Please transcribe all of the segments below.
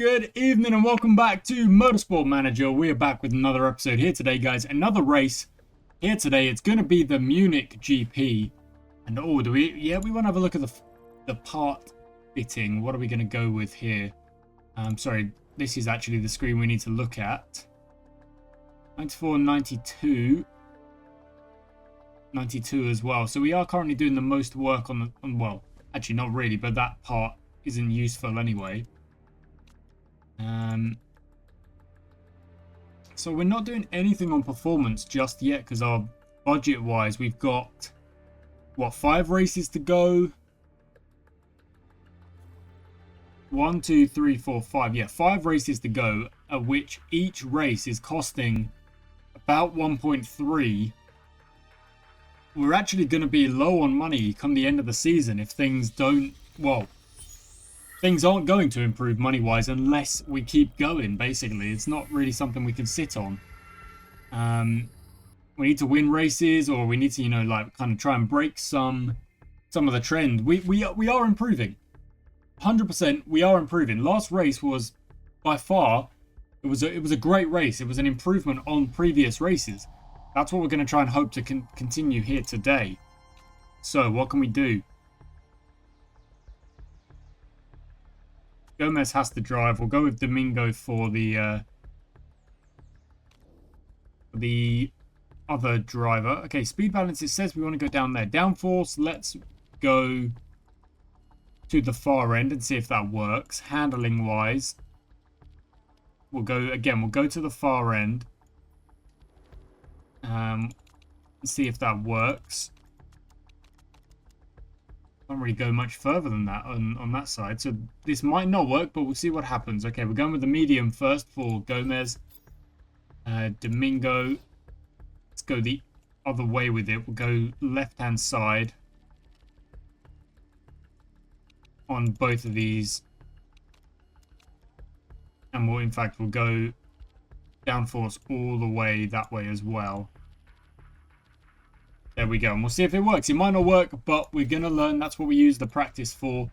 Good evening and welcome back to Motorsport Manager. We are back with another episode here today, guys. Another race here today. It's going to be the Munich GP. And oh, we want to have a look at the part fitting. What are we going to go with here? Sorry, this is actually the screen we need to look at. 94, 92. 92 as well. So we are currently doing the most work on well, actually not really, but that part isn't useful anyway. So we're not doing anything on performance just yet because our budget wise we've got what, 5 races to go. 1, 2, 3, 4, 5. Yeah, 5 races to go, of which each race is costing about 1.3. We're actually going to be low on money come the end of the season if things don't, well, things aren't going to improve money-wise unless we keep going, basically. It's not really something we can sit on. We need to win races, or we need to, like, kind of try and break some of the trend. We are improving. 100% we are improving. Last race was, by far, it was a great race. It was an improvement on previous races. That's what we're going to try and hope to continue here today. So, what can we do? Gomez has to drive. We'll go with Domingo for the other driver. Okay, speed balance. It says we want to go down there. Downforce. Let's go to the far end and see if that works. Handling wise, we'll go again. We'll go to the far end. See if that works. Can't really go much further than that on that side, so this might not work, but we'll see what happens. Okay, we're going with the medium first for Gomez. Domingo, let's go the other way with it. We'll go left hand side on both of these, and we'll go downforce all the way that way as well. There we go, and we'll see if it works. It might not work, but we're going to learn. That's what we use the practice for.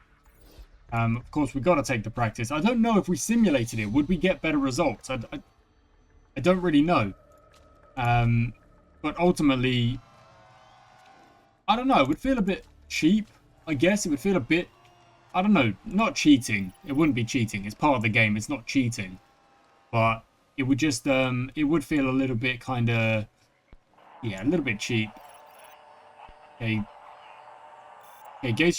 Of course, we've got to take the practice. I don't know if we simulated it. Would we get better results? I don't really know. But ultimately, I don't know. It would feel a bit cheap, I guess. It would feel a bit, I don't know, not cheating. It wouldn't be cheating. It's part of the game. It's not cheating. But it would just, it would feel a little bit kind of, yeah, a little bit cheap. Okay, gear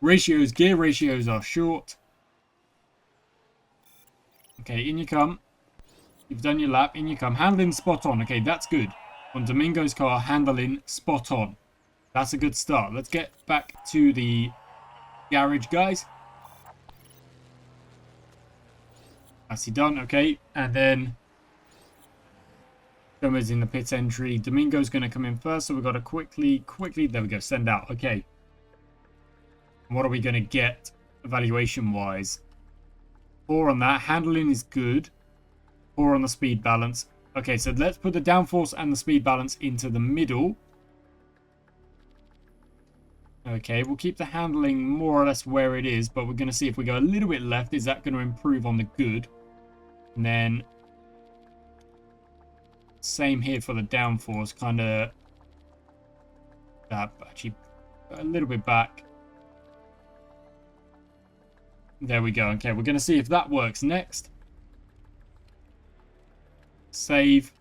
ratios are short. Okay, in you come. You've done your lap, in you come. Handling spot on. Okay, that's good. On Domingo's car, handling spot on. That's a good start. Let's get back to the garage, guys. That's he done, okay. And then Gomez in the pit entry. Domingo's going to come in first, so we've got to quickly, there we go, send out. Okay. What are we going to get evaluation-wise? 4 on that. Handling is good. 4 on the speed balance. Okay, so let's put the downforce and the speed balance into the middle. Okay, we'll keep the handling more or less where it is, but we're going to see if we go a little bit left, is that going to improve on the good? And then same here for the downforce, kind of actually a little bit back. There we go. Okay, we're going to see if that works next. Save.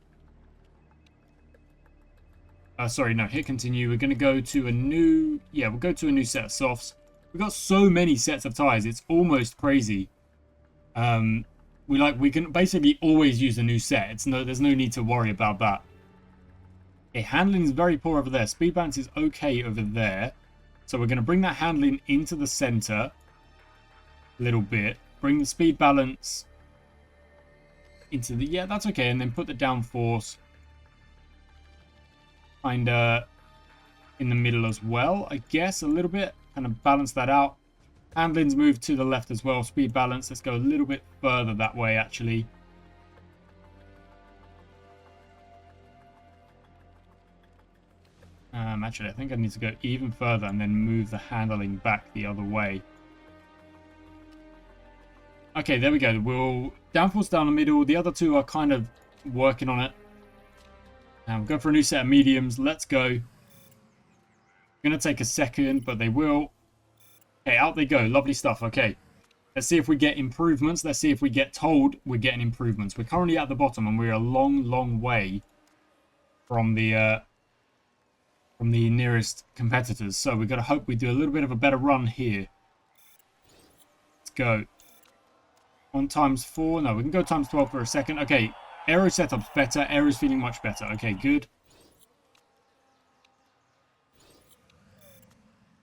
Sorry, no, hit continue. We're going to go to a new, we'll go to a new set of softs. We've got so many sets of tires, it's almost crazy. We can basically always use a new set. There's no need to worry about that. Okay, handling is very poor over there. Speed balance is okay over there. So we're going to bring that handling into the center a little bit. Bring the speed balance into the, that's okay. And then put the downforce kind of in the middle as well, I guess, a little bit. Kind of balance that out. Handling's moved to the left as well. Speed balance, let's go a little bit further that way, actually. Actually, I think I need to go even further and then move the handling back the other way. Okay, there we go. We'll downforce down the middle. The other two are kind of working on it. And we'll go for a new set of mediums. Let's go. Gonna take a second, but they will. Okay, out they go. Lovely stuff. Okay. Let's see if we get improvements. Let's see if we get told we're getting improvements. We're currently at the bottom, and we're a long, long way from the nearest competitors. So we've got to hope we do a little bit of a better run here. Let's go. 1 times 4. No, we can go times 12 for a second. Okay, aero setup's better. Aero's feeling much better. Okay, good.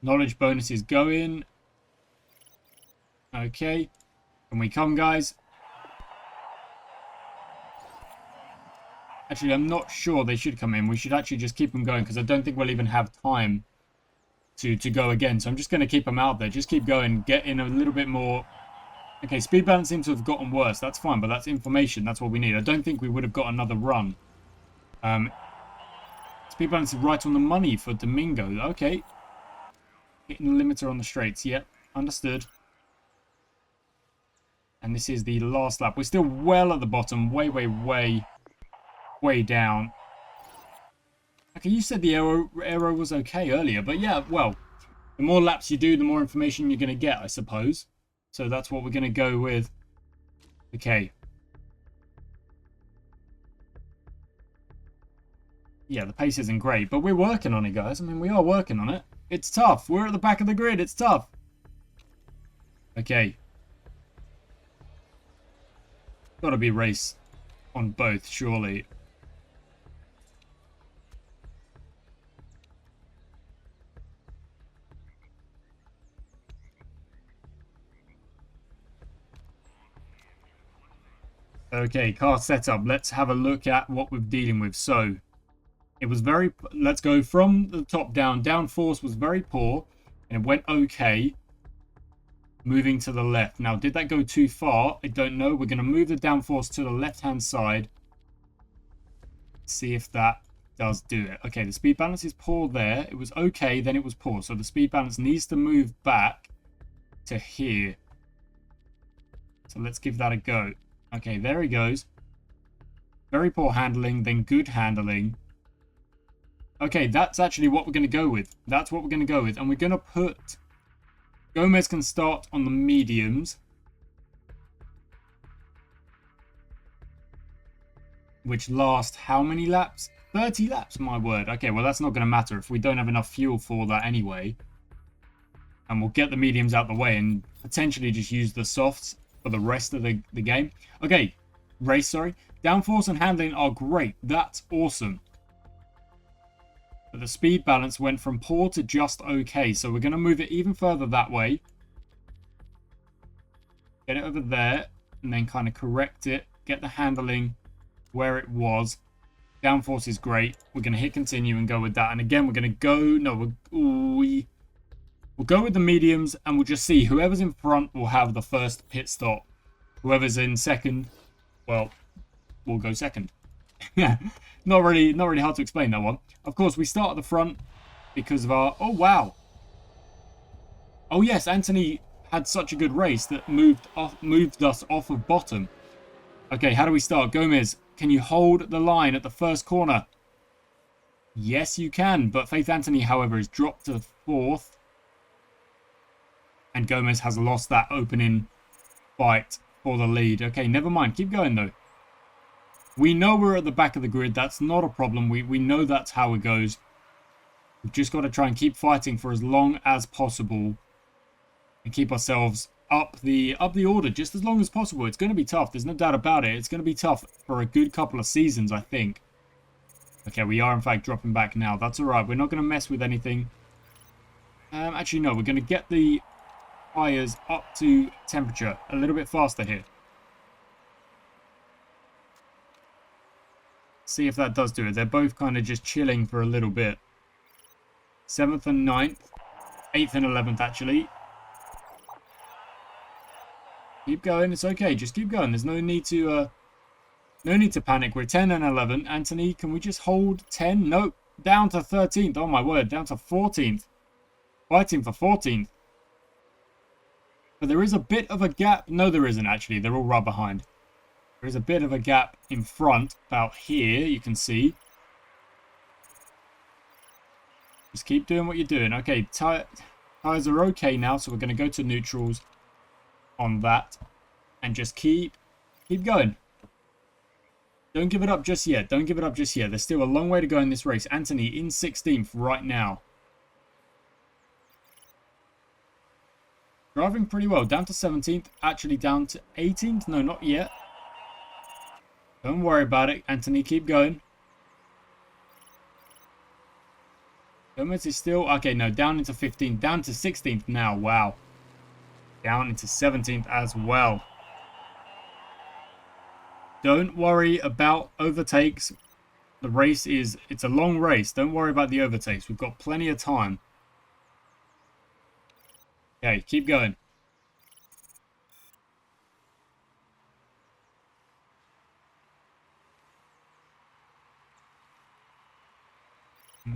Knowledge bonus is going. Okay. Can we come, guys? Actually, I'm not sure they should come in. We should actually just keep them going because I don't think we'll even have time to go again. So I'm just going to keep them out there. Just keep going. Get in a little bit more. Okay, speed balance seems to have gotten worse. That's fine, but that's information. That's what we need. I don't think we would have got another run. Speed balance is right on the money for Domingo. Okay. Hitting the limiter on the straights. Yep, understood. And this is the last lap. We're still well at the bottom. Way, way, way, way down. Okay, you said the aero was okay earlier. But yeah, well, the more laps you do, the more information you're going to get, I suppose. So that's what we're going to go with. Okay. Yeah, the pace isn't great, but we're working on it, guys. I mean, we are working on it. It's tough. We're at the back of the grid. It's tough. Okay. Got to be race on both, surely. Okay, car setup. Let's have a look at what we're dealing with. So, it was very... Let's go from the top down. Downforce was very poor, and it went okay. Moving to the left. Now, did that go too far? I don't know. We're going to move the downforce to the left-hand side. See if that does do it. Okay, the speed balance is poor there. It was okay, then it was poor. So the speed balance needs to move back to here. So let's give that a go. Okay, there he goes. Very poor handling, then good handling. Okay, that's actually what we're going to go with. That's what we're going to go with. And we're going to put... Gomez can start on the mediums. Which last how many laps? 30 laps, my word. Okay, well, that's not going to matter if we don't have enough fuel for that anyway. And we'll get the mediums out the way and potentially just use the softs for the rest of the game. Okay, race, sorry. Downforce and handling are great. That's awesome. But the speed balance went from poor to just okay. So we're going to move it even further that way. Get it over there. And then kind of correct it. Get the handling where it was. Downforce is great. We're going to hit continue and go with that. And again, we're going to go... No, we'll go with the mediums. And we'll just see. Whoever's in front will have the first pit stop. Whoever's in second, well, we'll go second. Yeah, not really hard to explain that one. Of course, we start at the front because of our... Oh, wow. Oh, yes, Anthony had such a good race that moved us off of bottom. Okay, how do we start? Gomez, can you hold the line at the first corner? Yes, you can. But Faith Anthony, however, is dropped to fourth. And Gomez has lost that opening fight for the lead. Okay, never mind. Keep going, though. We know we're at the back of the grid. That's not a problem. We know that's how it goes. We've just got to try and keep fighting for as long as possible. And keep ourselves up the order just as long as possible. It's going to be tough. There's no doubt about it. It's going to be tough for a good couple of seasons, I think. Okay, we are in fact dropping back now. That's alright. We're not going to mess with anything. Actually, no. We're going to get the tyres up to temperature a little bit faster here. See if that does do it. They're both kind of just chilling for a little bit. 7th and 9th. 8th and 11th, actually. Keep going. It's okay. Just keep going. There's no need to panic. We're 10 and 11. Anthony, can we just hold 10? Nope. Down to 13th. Oh, my word. Down to 14th. Fighting for 14th. But there is a bit of a gap. No, there isn't actually. They're all right behind. There is a bit of a gap in front, about here, you can see. Just keep doing what you're doing. Okay, tires are okay now, so we're going to go to neutrals on that. And just keep going. Don't give it up just yet. Don't give it up just yet. There's still a long way to go in this race. Anthony in 16th right now. Driving pretty well. Down to 17th. Actually down to 18th. No, not yet. Don't worry about it. Anthony, keep going. Gomez is still... Okay, no. Down into 15th. Down to 16th now. Wow. Down into 17th as well. Don't worry about overtakes. The race is... It's a long race. Don't worry about the overtakes. We've got plenty of time. Okay, keep going.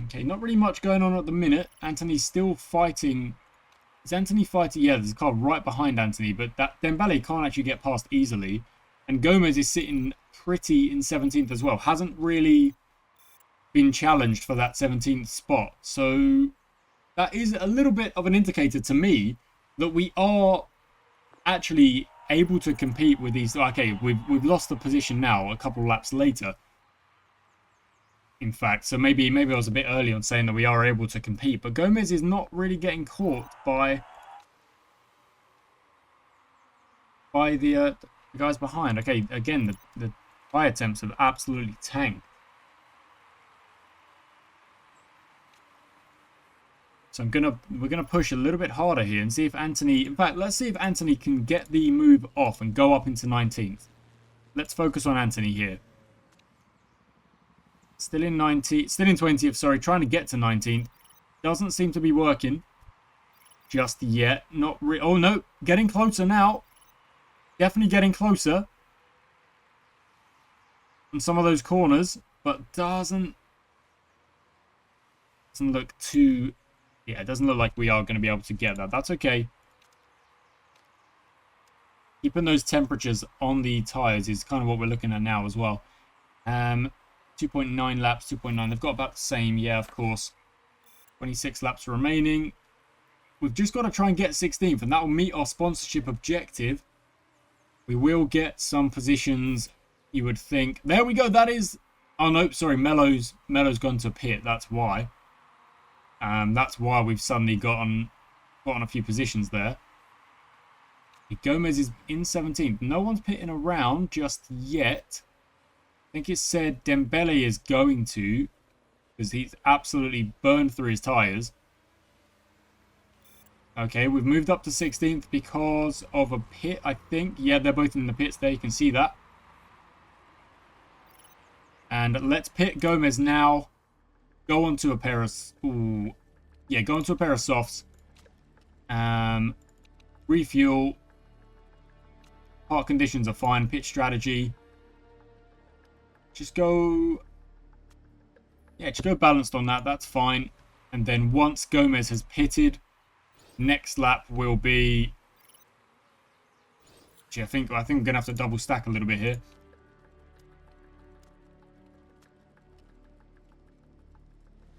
Okay, not really much going on at the minute. Anthony's still fighting. Is Anthony fighting? Yeah, there's a car right behind Anthony, but that Dembele can't actually get past easily. And Gomez is sitting pretty in 17th as well. Hasn't really been challenged for that 17th spot. So that is a little bit of an indicator to me that we are actually able to compete with these. Okay, we've lost the position now a couple laps later. In fact, so maybe I was a bit early on saying that we are able to compete. But Gomez is not really getting caught by the guys behind. Okay, again, the fire attempts have absolutely tanked. So we're gonna push a little bit harder here and see if Anthony... In fact, let's see if Anthony can get the move off and go up into 19th. Let's focus on Anthony here. Still in 20th, sorry, trying to get to 19th. Doesn't seem to be working just yet. Oh no, getting closer now. Definitely getting closer on some of those corners, but doesn't look too... Yeah, it doesn't look like we are going to be able to get that. That's okay. Keeping those temperatures on the tyres is kind of what we're looking at now as well. 2.9 laps, 2.9. They've got about the same, yeah, of course. 26 laps remaining. We've just got to try and get 16th, and that will meet our sponsorship objective. We will get some positions, you would think. There we go, that is... Oh, no, sorry, Melo's gone to pit, that's why. That's why we've suddenly gotten a few positions there. Gomez is in 17th. No one's pitting around just yet. I think it said Dembele is going to, because he's absolutely burned through his tyres. Okay, we've moved up to 16th because of a pit, I think. Yeah, they're both in the pits there. You can see that. And let's pit Gomez now. Go on to a pair of... Ooh, yeah, go on to a pair of softs. Refuel. Park conditions are fine. Pit strategy. Just go... Yeah, just go balanced on that. That's fine. And then once Gomez has pitted, next lap will be... Actually, I think I'm going to have to double stack a little bit here.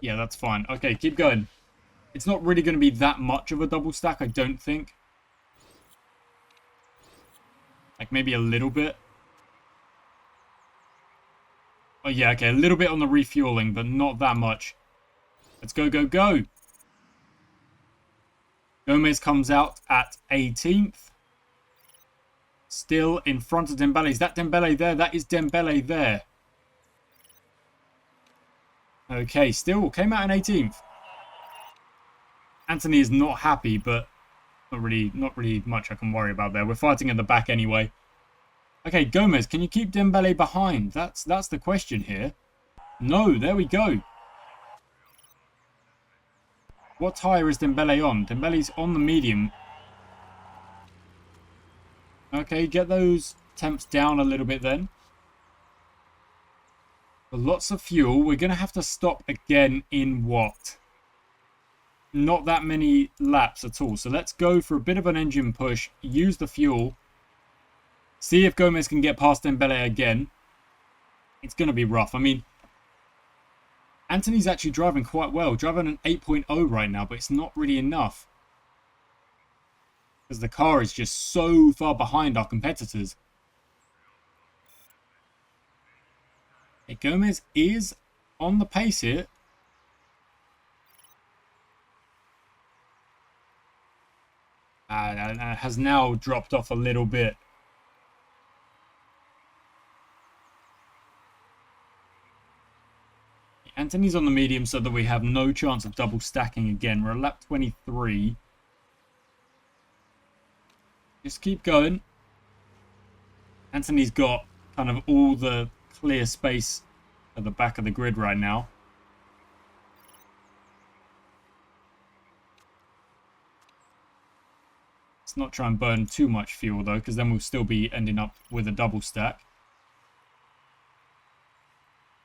Yeah, that's fine. Okay, keep going. It's not really going to be that much of a double stack, I don't think. Like, maybe a little bit. Oh, yeah, okay. A little bit on the refueling, but not that much. Let's go, go, go. Gomez comes out at 18th. Still in front of Dembele. Is that Dembele there? That is Dembele there. Okay, still came out in 18th. Anthony is not happy, but not really much I can worry about there. We're fighting at the back anyway. Okay, Gomez, can you keep Dembele behind? That's the question here. No, there we go. What tyre is Dembele on? Dembele's on the medium. Okay, get those temps down a little bit then. But lots of fuel. We're going to have to stop again in what? not that many laps at all. So let's go for a bit of an engine push, use the fuel, see if Gomez can get past Dembele again. It's going to be rough. I mean, Anthony's actually driving quite well, driving an 8.0 right now, but it's not really enough. Because the car is just so far behind our competitors. Okay, Gomez is on the pace here. And has now dropped off a little bit. Anthony's on the medium so that we have no chance of double stacking again. We're at lap 23. Just keep going. Anthony's got kind of all the clear space at the back of the grid right now. Let's not try and burn too much fuel though, because then we'll still be ending up with a double stack.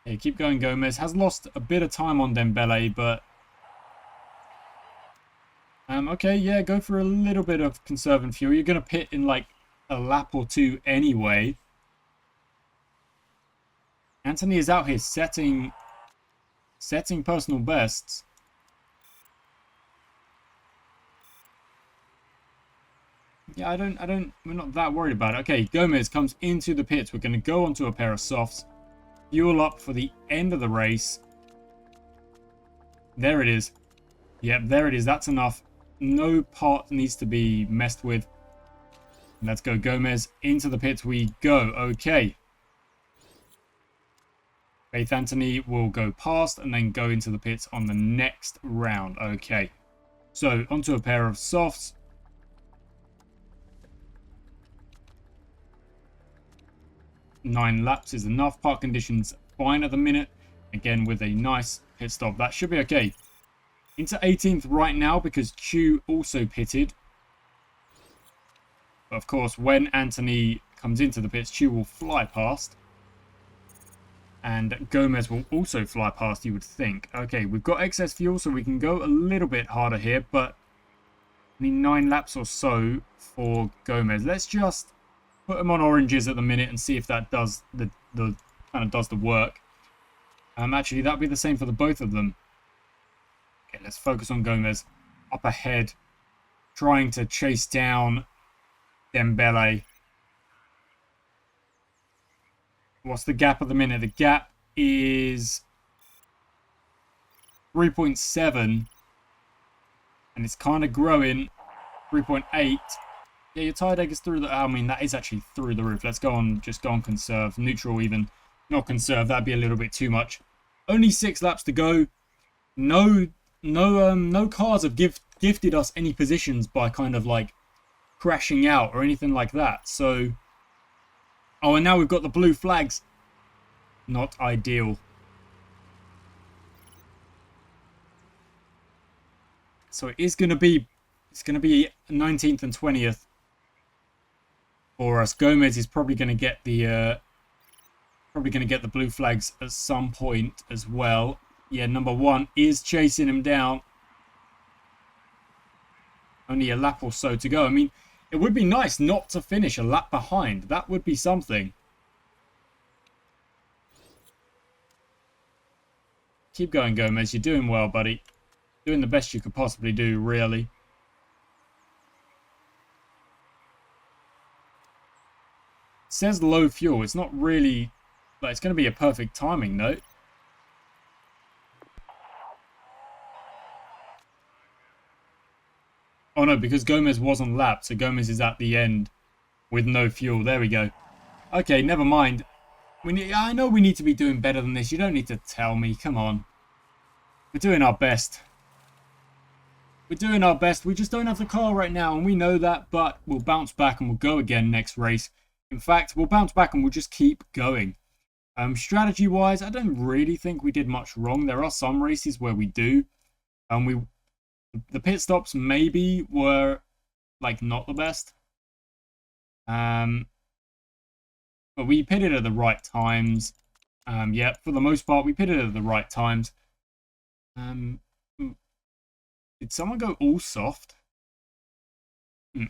Okay, keep going, Gomez. Has lost a bit of time on Dembele, but... okay, yeah, go for a little bit of conserving fuel. You're going to pit in like a lap or two anyway. Anthony is out here setting personal bests. Yeah, we're not that worried about it. Okay, Gomez comes into the pits. We're going to go onto a pair of softs. Fuel up for the end of the race. There it is. Yep, there it is. That's enough. No part needs to be messed with. Let's go, Gomez. Into the pits we go. Okay. Faith Anthony will go past and then go into the pits on the next round. Okay. So, onto a pair of softs. Nine laps is enough. Park conditions fine at the minute. Again, with a nice pit stop. That should be okay. Into 18th right now because Q also pitted. But of course, when Anthony comes into the pits, Q will fly past. And Gomez will also fly past, you would think. Okay, we've got excess fuel, so we can go a little bit harder here. But I need 9 laps or so for Gomez. Let's just put him on oranges at the minute and see if that does the kind of does the work. Actually, that'd be the same for the both of them. Okay, let's focus on Gomez. Up ahead, trying to chase down Dembele. What's the gap at the minute? The gap is 3.7. And it's kind of growing. 3.8. Yeah, your tire deck is through the... I mean, that is actually through the roof. Let's go on, just go on conserve. Neutral even. Not conserve, that'd be a little bit too much. Only 6 laps to go. No cars have gifted us any positions by kind of like crashing out or anything like that. So... Oh, and now we've got the blue flags. Not ideal. So it is going to be... It's going to be 19th and 20th for us. Gomez is probably going to get the blue flags at some point as well. Yeah, number 1 is chasing him down. Only a lap or so to go. I mean, it would be nice not to finish a lap behind. That would be something. Keep going, Gomez. You're doing well, buddy. Doing the best you could possibly do, really. It says low fuel. It's not really... Like, it's going to be a perfect timing, though. Oh, no, because Gomez wasn't lapped, so Gomez is at the end with no fuel. There we go. Okay, never mind. I know we need to be doing better than this. You don't need to tell me. Come on. We're doing our best. We're doing our best. We just don't have the car right now, and we know that, but we'll bounce back and we'll go again next race. In fact, we'll bounce back and we'll just keep going. Strategy-wise, I don't really think we did much wrong. There are some races where we do. The pit stops maybe were, like, not the best. But we pitted at the right times. Yeah, for the most part, we pitted at the right times. Did someone go all soft?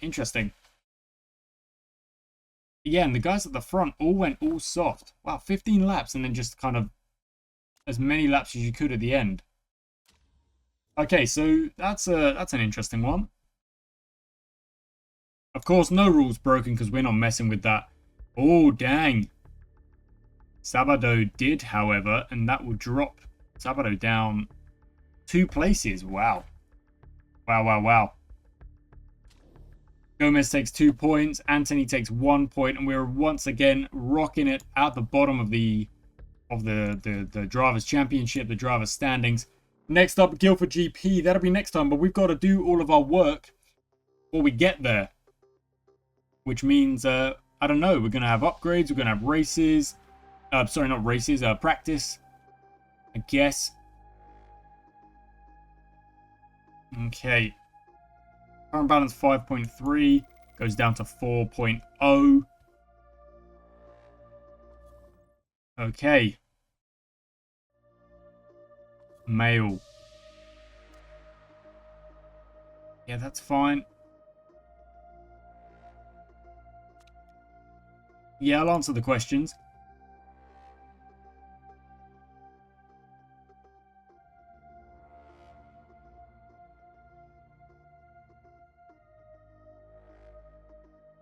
Interesting. Yeah, and the guys at the front all went all soft. Wow, 15 laps and then just kind of as many laps as you could at the end. Okay, so that's an interesting one. Of course, no rules broken because we're not messing with that. Oh, dang. Sabado did, however, and that will drop Sabado down 2 places. Wow. Wow, wow, wow. Gomez takes 2 points. Anthony takes 1 point, and we're once again rocking it at the bottom of the Drivers' Championship, the Drivers' Standings. Next up, Guildford GP. That'll be next time, but we've got to do all of our work before we get there. Which means, I don't know, we're going to have upgrades, we're going to have races. Sorry, not races, practice, I guess. Okay. Current balance 5.3 goes down to 4.0. Okay. Mail. Yeah, that's fine. Yeah, I'll answer the questions.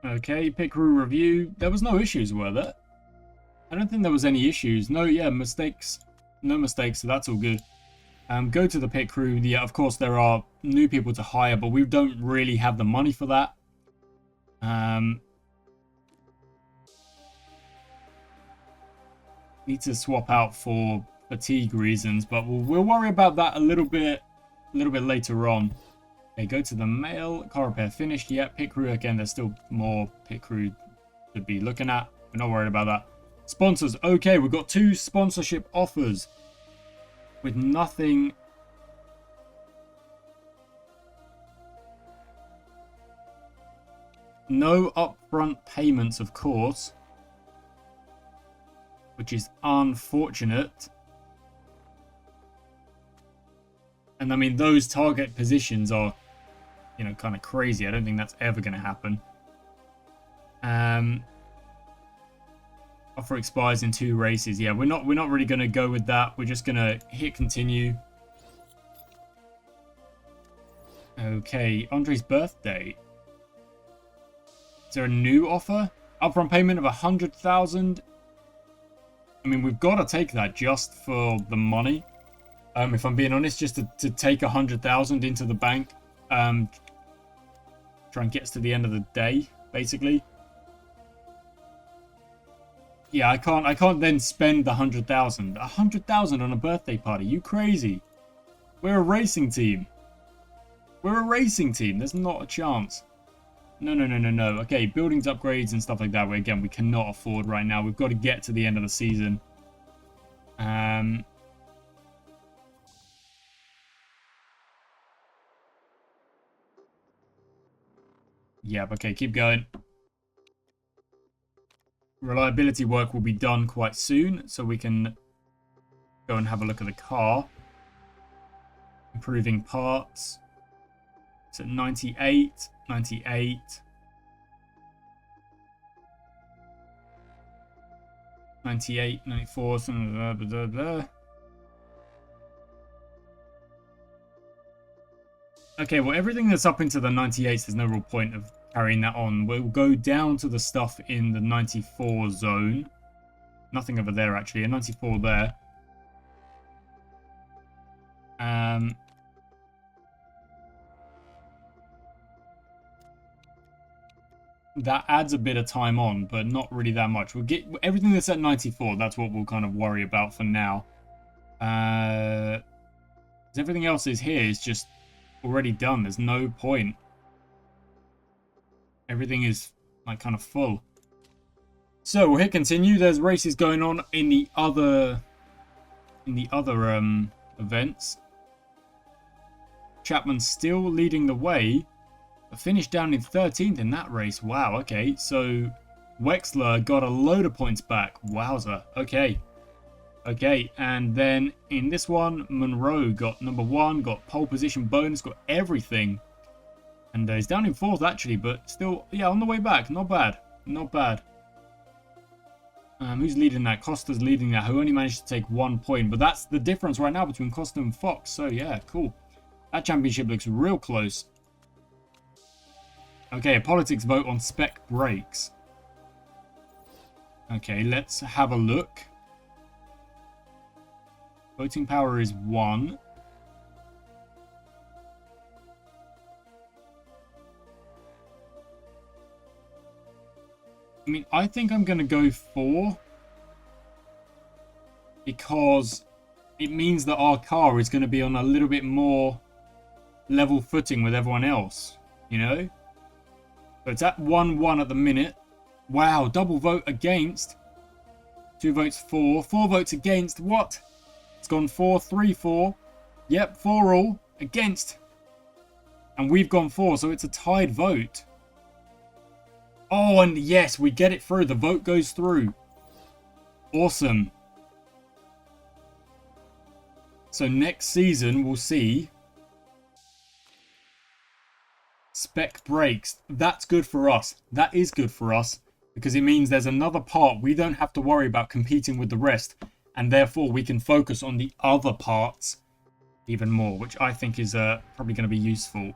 Okay, pit crew review. There was no issues, were there? I don't think there was any issues. No, yeah, mistakes. No mistakes, so that's all good. Go to the pit crew. Yeah, of course, there are new people to hire, but we don't really have the money for that. Need to swap out for fatigue reasons, but we'll worry about that a little bit later on. Okay, go to the mail. Car repair finished. Yeah, pit crew again. There's still more pit crew to be looking at. We're not worried about that. Sponsors. Okay, we've got 2 sponsorship offers with nothing. No upfront payments, of course, which is unfortunate. And I mean, those target positions are, you know, kind of crazy. I don't think that's ever going to happen. Offer expires in 2 races. Yeah, we're not really going to go with that. We're just going to hit continue. Okay, Andre's birthday. Is there a new offer? Upfront payment of 100,000. I mean, we've got to take that just for the money. If I'm being honest, just to take 100,000 into the bank. Try and get us to the end of the day, basically. Yeah, I can't then spend the 100,000. 100,000 on a birthday party? You crazy? We're a racing team. We're a racing team. There's not a chance. No. Okay, buildings, upgrades, and stuff like that. Again, we cannot afford right now. We've got to get to the end of the season. Yeah, okay, keep going. Reliability work will be done quite soon, so we can go and have a look at the car. Improving parts. It's at 98, 98. 98, 94, blah, blah, blah, blah. Okay, well, everything that's up into the 98s, there's no real point of carrying that on. We'll go down to the stuff in the 94 zone. Nothing over there, actually. A 94 there. That adds a bit of time on, but not really that much. We'll get everything that's at 94. That's what we'll kind of worry about for now. Everything else is here. It's just already done. There's no point. Everything is like kind of full. So we'll hit continue. There's races going on in the other events. Chapman's still leading the way. Finished down in 13th in that race. Wow, okay. So Wexler got a load of points back. Wowza. Okay. Okay, and then in this one, Monroe got number 1, got pole position bonus, got everything. And he's down in 4th actually, but still, yeah, on the way back. Not bad. Not bad. Who's leading that? Costa's leading that, who only managed to take 1 point. But that's the difference right now between Costa and Fox. So, yeah, cool. That championship looks real close. Okay, a politics vote on spec brakes. Okay, let's have a look. Voting power is 1. I mean, I think I'm going to go 4. Because it means that our car is going to be on a little bit more level footing with everyone else, you know? So it's at 1-1 at the minute. Wow, double vote against. 2 votes for. 4 votes against. What? It's gone 4-3-4. Yep, 4 all against. And we've gone 4, so it's a tied vote. Oh, and yes, we get it through. The vote goes through. Awesome. So next season, we'll see spec brakes. That's good for us. That is good for us. Because it means there's another part. We don't have to worry about competing with the rest. And therefore, we can focus on the other parts even more. Which I think is probably going to be useful.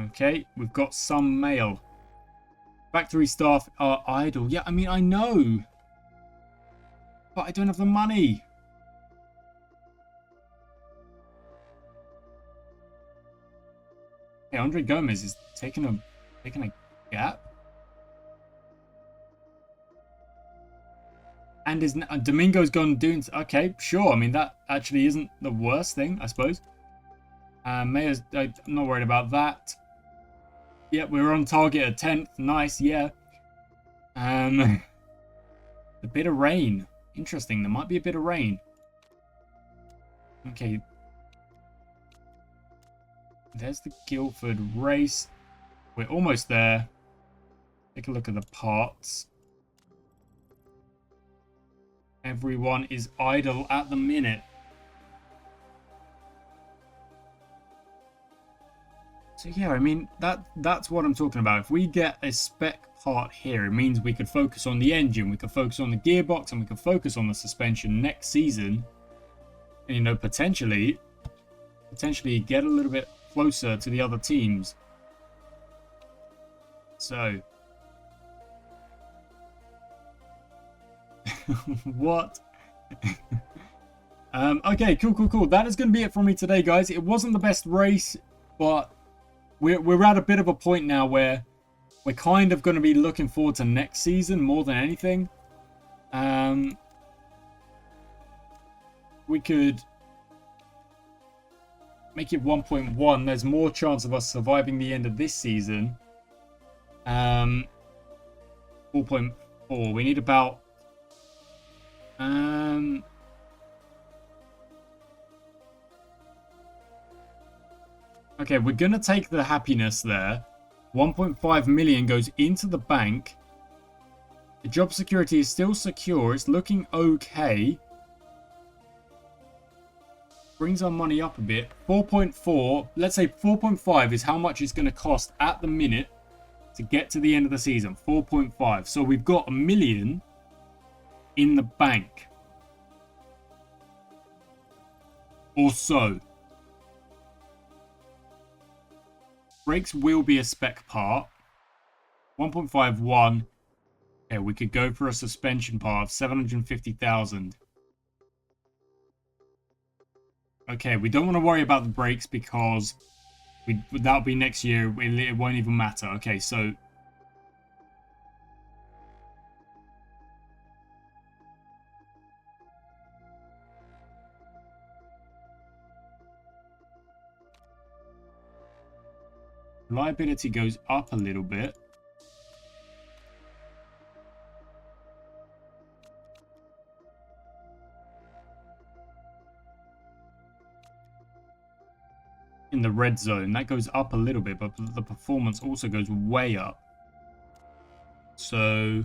Okay, we've got some mail. Factory staff are idle. Yeah, I mean, I know. But I don't have the money. Okay, Andre Gomez is taking a gap. And is Domingo's gone doing... Okay, sure. I mean, that actually isn't the worst thing, I suppose. Mayor's... I'm not worried about that. Yeah, we're on target at 10th. Nice, yeah. A bit of rain. Interesting. There might be a bit of rain. Okay. There's the Guildford race. We're almost there. Take a look at the parts. Everyone is idle at the minute. So yeah, I mean, that's what I'm talking about. If we get a spec part here, it means we could focus on the engine, we could focus on the gearbox, and we could focus on the suspension next season. And, you know, potentially get a little bit closer to the other teams. So... what? Okay, cool. That is going to be it from me today, guys. It wasn't the best race, but we're at a bit of a point now where we're kind of going to be looking forward to next season more than anything. We could make it 1.1. There's more chance of us surviving the end of this season. 4.4. We need about... Okay, we're going to take the happiness there. 1.5 million goes into the bank. The job security is still secure. It's looking okay. Brings our money up a bit. 4.4. Let's say 4.5 is how much it's going to cost at the minute to get to the end of the season. 4.5. So we've got 1 million in the bank. Or so. Brakes will be a spec part. 1.51. Okay, we could go for a suspension part of 750,000. Okay, we don't want to worry about the brakes because that'll be next year. It won't even matter. Okay, so... Reliability goes up a little bit. In the red zone, that goes up a little bit, but the performance also goes way up. So...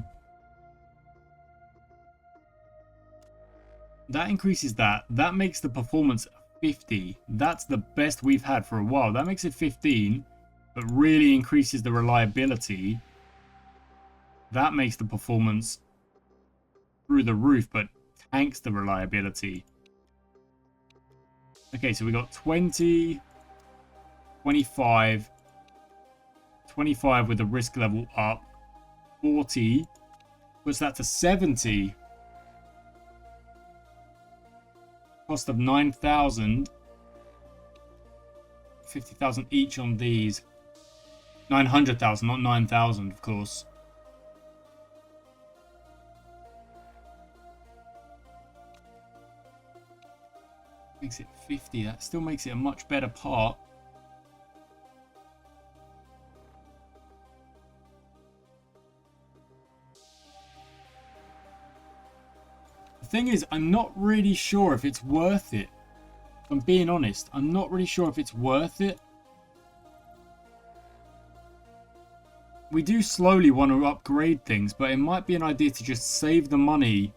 That increases that. That makes the performance 50. That's the best we've had for a while. That makes it 15, but really increases the reliability. That makes the performance through the roof, but tanks the reliability. Okay, so we got 20, 25, 25 with the risk level up, 40, puts that to 70. Cost of 9,000. 50,000 each on these. 900,000, not 9,000, of course. Makes it 50. That still makes it a much better part. The thing is, I'm not really sure if it's worth it. If I'm being honest, I'm not really sure if it's worth it. We do slowly want to upgrade things, but it might be an idea to just save the money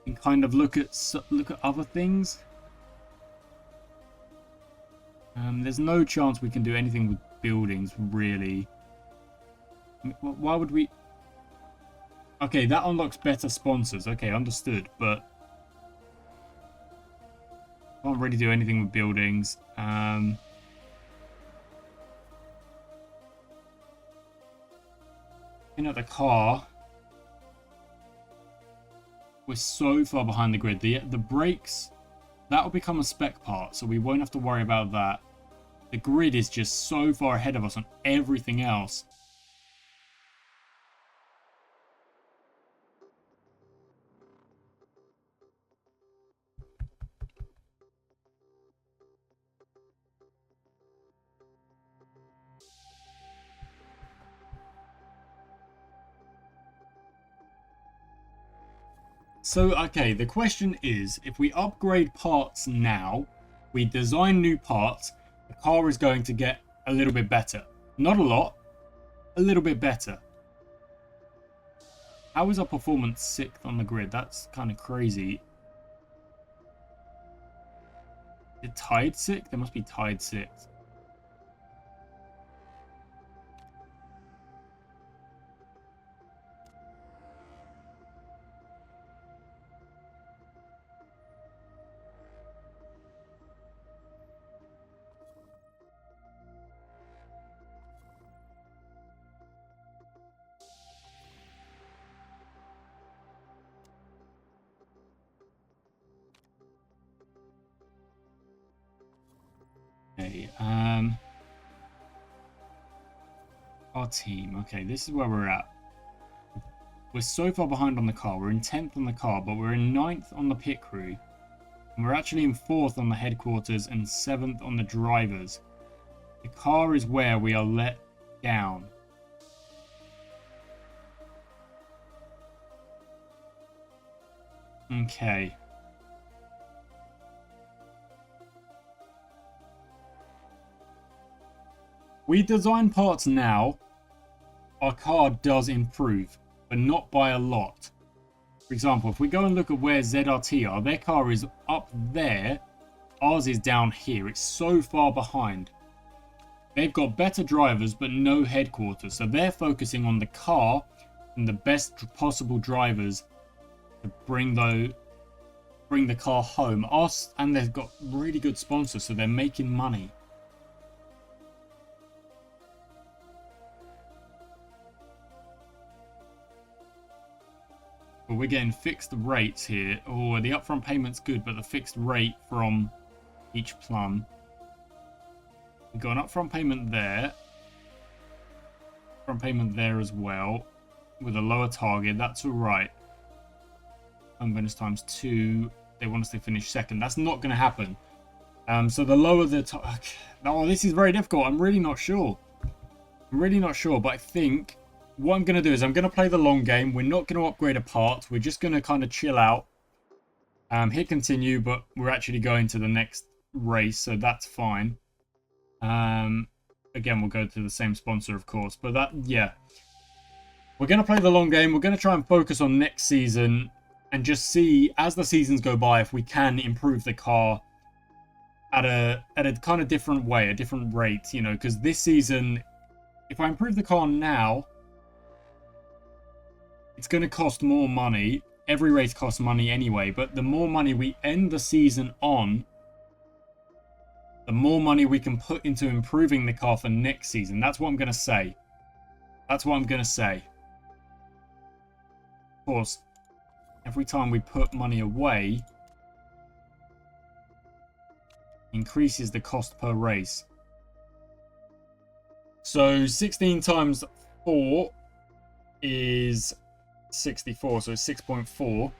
and kind of look at other things. There's no chance we can do anything with buildings, really. Why would we... Okay, that unlocks better sponsors. Okay, understood, but... Can't really do anything with buildings. You know, the car... We're so far behind the grid. The brakes... That will become a spec part, so we won't have to worry about that. The grid is just so far ahead of us on everything else. So, okay, the question is, if we upgrade parts now, we design new parts, the car is going to get a little bit better. Not a lot, a little bit better. How is our performance 6th on the grid? That's kind of crazy. Is it tied 6th? There must be tied 6th. Okay, our team. Okay, this is where we're at. We're so far behind on the car. We're in 10th on the car, but we're in 9th on the pit crew. And we're actually in 4th on the headquarters and 7th on the drivers. The car is where we are let down. Okay. We design parts now. Our car does improve, but not by a lot. For example, if we go and look at where ZRT are, their car is up there. Ours is down here. It's so far behind. They've got better drivers, but no headquarters. So they're focusing on the car and the best possible drivers to bring the car home. Us, and they've got really good sponsors, so they're making money. But we're getting fixed rates here. Oh, the upfront payment's good, but the fixed rate from each plum. We've got an upfront payment there. Upfront payment there as well. With a lower target. That's alright. And bonus times 2. They want us to finish 2nd. That's not going to happen. So the lower the... Oh, this is very difficult. I'm really not sure. But I think... What I'm going to do is I'm going to play the long game. We're not going to upgrade a part. We're just going to kind of chill out. Hit continue, but we're actually going to the next race, so that's fine. Again, we'll go to the same sponsor, of course. But yeah. We're going to play the long game. We're going to try and focus on next season and just see, as the seasons go by, if we can improve the car at a kind of different way, a different rate, you know, because this season, if I improve the car now, it's going to cost more money. Every race costs money anyway, but the more money we end the season on, the more money we can put into improving the car for next season. That's what I'm going to say. That's what I'm going to say. Of course, every time we put money away, increases the cost per race. So 16 times 4 is 64, so it's 6.4.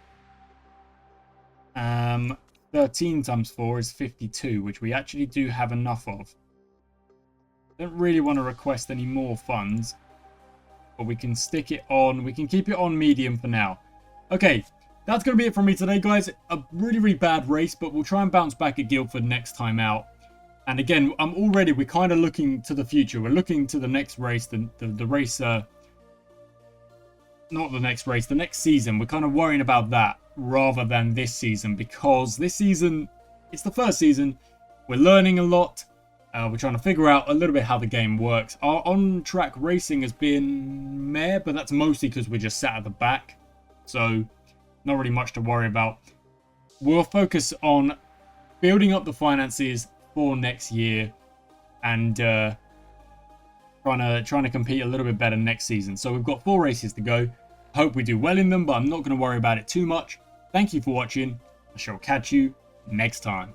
13 times 4 is 52, which we actually do have enough of. Don't really want to request any more funds, but we can stick it on. We can keep it on medium for now. Okay, that's going to be it from me today, guys. A really, really bad race, but we'll try and bounce back at Guildford next time out. And again, we're kind of looking to the future. We're looking to the next race, the race, not the next race, the next season. We're kind of worrying about that rather than this season, because this season, it's the first season. We're learning a lot. We're trying to figure out a little bit how the game works. Our on-track racing has been meh, but that's mostly because we're just sat at the back. So, not really much to worry about. We'll focus on building up the finances for next year and trying to compete a little bit better next season. So we've got 4 races to go. Hope we do well in them, but I'm not going to worry about it too much. Thank you for watching. I shall catch you next time.